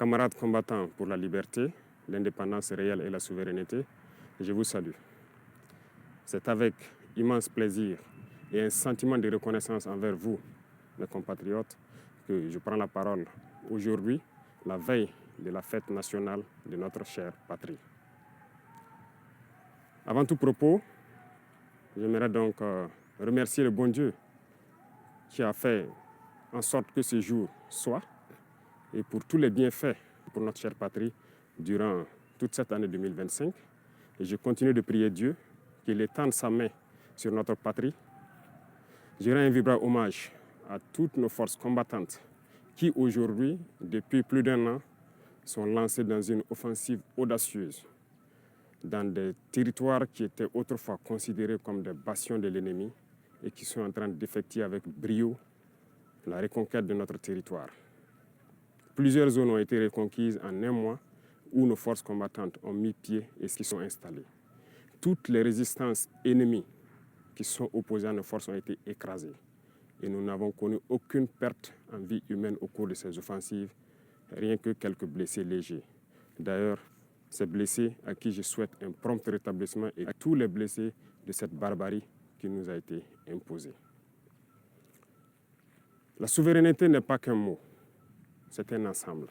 Camarades combattants pour la liberté, l'indépendance réelle et la souveraineté, je vous salue. C'est avec immense plaisir et un sentiment de reconnaissance envers vous, mes compatriotes, que je prends la parole aujourd'hui, la veille de la fête nationale de notre chère patrie. Avant tout propos, j'aimerais donc remercier le bon Dieu qui a fait en sorte que ce jour soit et pour tous les bienfaits pour notre chère patrie durant toute cette année 2025. Et je continue de prier Dieu qu'il étende sa main sur notre patrie. Je rends un vibrant hommage à toutes nos forces combattantes qui aujourd'hui, depuis plus d'un an, sont lancées dans une offensive audacieuse dans des territoires qui étaient autrefois considérés comme des bastions de l'ennemi et qui sont en train d'effectuer avec brio la reconquête de notre territoire. Plusieurs zones ont été reconquises en un mois où nos forces combattantes ont mis pied et s'y sont installées. Toutes les résistances ennemies qui sont opposées à nos forces ont été écrasées. Et nous n'avons connu aucune perte en vie humaine au cours de ces offensives, rien que quelques blessés légers. D'ailleurs, ces blessés à qui je souhaite un prompt rétablissement et à tous les blessés de cette barbarie qui nous a été imposée. La souveraineté n'est pas qu'un mot, c'est un ensemble.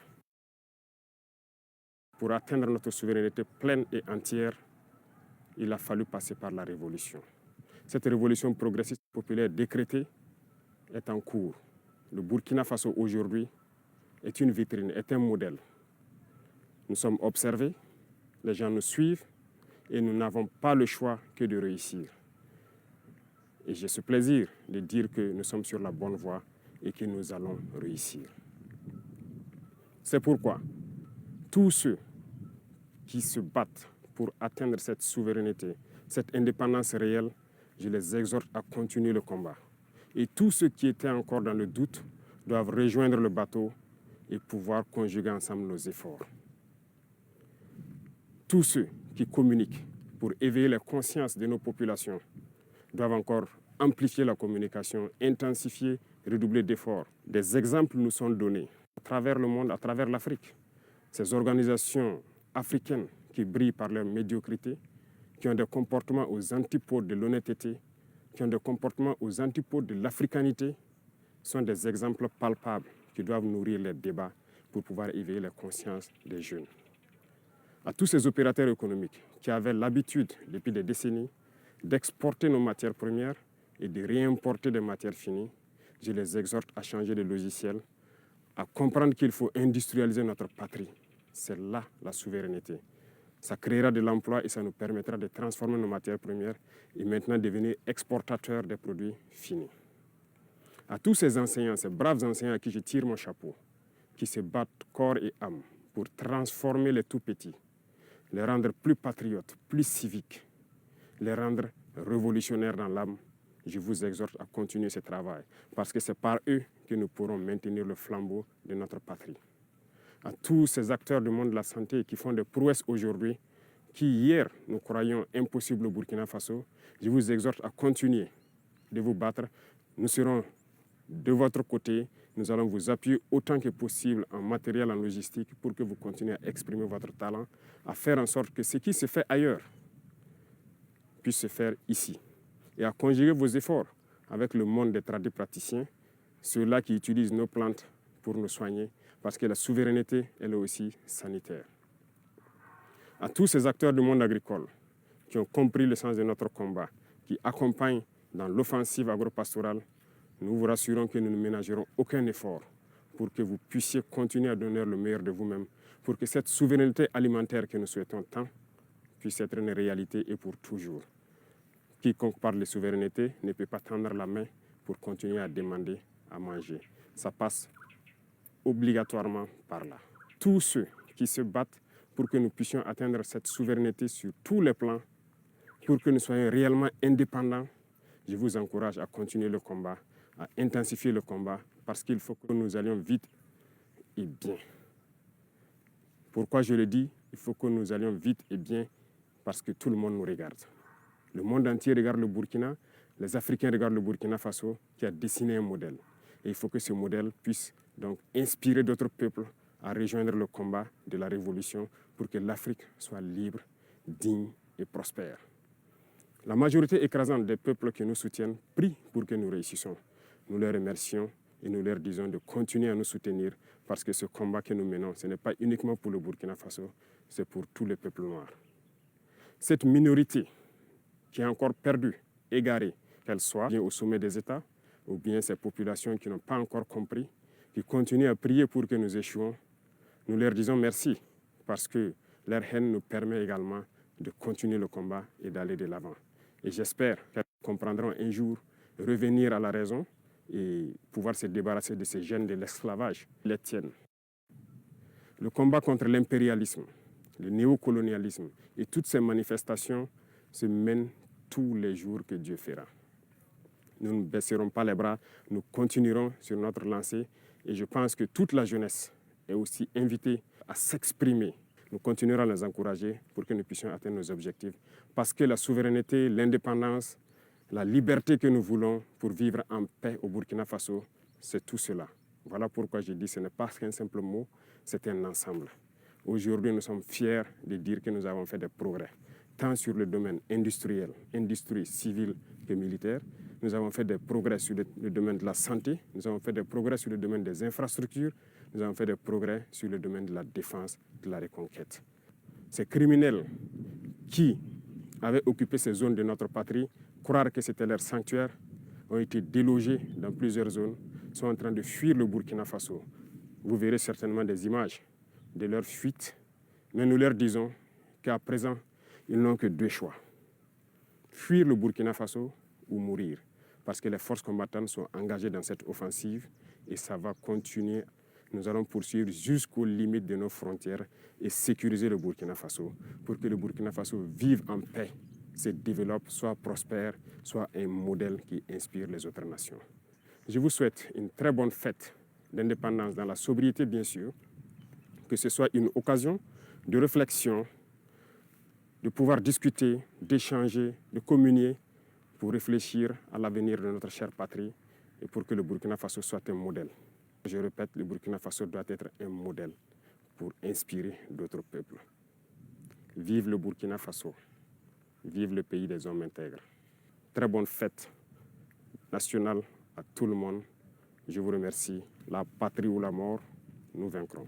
Pour atteindre notre souveraineté pleine et entière, il a fallu passer par la révolution. Cette révolution progressiste populaire décrétée est en cours. Le Burkina Faso aujourd'hui est une vitrine, est un modèle. Nous sommes observés, les gens nous suivent et nous n'avons pas le choix que de réussir. Et j'ai ce plaisir de dire que nous sommes sur la bonne voie et que nous allons réussir. C'est pourquoi tous ceux qui se battent pour atteindre cette souveraineté, cette indépendance réelle, je les exhorte à continuer le combat. Et tous ceux qui étaient encore dans le doute doivent rejoindre le bateau et pouvoir conjuguer ensemble nos efforts. Tous ceux qui communiquent pour éveiller la conscience de nos populations doivent encore amplifier la communication, intensifier, redoubler d'efforts. Des exemples nous sont donnés à travers le monde, à travers l'Afrique. Ces organisations africaines qui brillent par leur médiocrité, qui ont des comportements aux antipodes de l'honnêteté, qui ont des comportements aux antipodes de l'africanité, sont des exemples palpables qui doivent nourrir les débats pour pouvoir éveiller la conscience des jeunes. À tous ces opérateurs économiques qui avaient l'habitude, depuis des décennies, d'exporter nos matières premières et de réimporter des matières finies, je les exhorte à changer de logiciel, à comprendre qu'il faut industrialiser notre patrie. C'est là la souveraineté. Ça créera de l'emploi et ça nous permettra de transformer nos matières premières et maintenant devenir exportateurs des produits finis. À tous ces enseignants, ces braves enseignants à qui je tire mon chapeau, qui se battent corps et âme pour transformer les tout-petits, les rendre plus patriotes, plus civiques, les rendre révolutionnaires dans l'âme, je vous exhorte à continuer ce travail parce que c'est par eux que nous pourrons maintenir le flambeau de notre patrie. À tous ces acteurs du monde de la santé qui font des prouesses aujourd'hui, qui hier nous croyions impossibles au Burkina Faso, je vous exhorte à continuer de vous battre. Nous serons de votre côté, nous allons vous appuyer autant que possible en matériel, en logistique, pour que vous continuiez à exprimer votre talent, à faire en sorte que ce qui se fait ailleurs puisse se faire ici. Et à conjuguer vos efforts avec le monde des tradipraticiens, ceux-là qui utilisent nos plantes pour nous soigner, parce que la souveraineté, elle est aussi sanitaire. À tous ces acteurs du monde agricole qui ont compris le sens de notre combat, qui accompagnent dans l'offensive agropastorale, nous vous rassurons que nous ne ménagerons aucun effort pour que vous puissiez continuer à donner le meilleur de vous-même, pour que cette souveraineté alimentaire que nous souhaitons tant puisse être une réalité et pour toujours. Quiconque parle de souveraineté ne peut pas tendre la main pour continuer à demander à manger. Ça passe obligatoirement par là. Tous ceux qui se battent pour que nous puissions atteindre cette souveraineté sur tous les plans, pour que nous soyons réellement indépendants, je vous encourage à continuer le combat, à intensifier le combat, parce qu'il faut que nous allions vite et bien. Pourquoi je le dis? Il faut que nous allions vite et bien, parce que tout le monde nous regarde. Le monde entier regarde le Burkina, les Africains regardent le Burkina Faso, qui a dessiné un modèle. Et il faut que ce modèle puisse donc inspirer d'autres peuples à rejoindre le combat de la révolution pour que l'Afrique soit libre, digne et prospère. La majorité écrasante des peuples qui nous soutiennent prie pour que nous réussissions. Nous les remercions et nous leur disons de continuer à nous soutenir parce que ce combat que nous menons, ce n'est pas uniquement pour le Burkina Faso, c'est pour tous les peuples noirs. Cette minorité qui est encore perdue, égarée, qu'elle soit bien au sommet des États, ou bien ces populations qui n'ont pas encore compris, qui continuent à prier pour que nous échouons, nous leur disons merci parce que leur haine nous permet également de continuer le combat et d'aller de l'avant. Et j'espère qu'elles comprendront un jour revenir à la raison et pouvoir se débarrasser de ces gènes de l'esclavage qui les tiennent. Le combat contre l'impérialisme, le néocolonialisme et toutes ces manifestations se mènent tous les jours que Dieu fera. Nous ne baisserons pas les bras, nous continuerons sur notre lancée et je pense que toute la jeunesse est aussi invitée à s'exprimer. Nous continuerons à les encourager pour que nous puissions atteindre nos objectifs parce que la souveraineté, l'indépendance, la liberté que nous voulons pour vivre en paix au Burkina Faso, c'est tout cela. Voilà pourquoi je dis que ce n'est pas qu'un simple mot, c'est un ensemble. Aujourd'hui, nous sommes fiers de dire que nous avons fait des progrès, tant sur le domaine industriel, industrie civile que militaire. Nous avons fait des progrès sur le domaine de la santé, nous avons fait des progrès sur le domaine des infrastructures, nous avons fait des progrès sur le domaine de la défense, de la reconquête. Ces criminels qui avaient occupé ces zones de notre patrie, croire que c'était leur sanctuaire, ont été délogés dans plusieurs zones, sont en train de fuir le Burkina Faso. Vous verrez certainement des images de leur fuite, mais nous leur disons qu'à présent, ils n'ont que deux choix. Fuir le Burkina Faso ou mourir, parce que les forces combattantes sont engagées dans cette offensive et ça va continuer. Nous allons poursuivre jusqu'aux limites de nos frontières et sécuriser le Burkina Faso pour que le Burkina Faso vive en paix, se développe, soit prospère, soit un modèle qui inspire les autres nations. Je vous souhaite une très bonne fête d'indépendance dans la sobriété, bien sûr, que ce soit une occasion de réflexion, de pouvoir discuter, d'échanger, de communier pour réfléchir à l'avenir de notre chère patrie et pour que le Burkina Faso soit un modèle. Je répète, le Burkina Faso doit être un modèle pour inspirer d'autres peuples. Vive le Burkina Faso, vive le pays des hommes intègres. Très bonne fête nationale à tout le monde. Je vous remercie. La patrie ou la mort, nous vaincrons.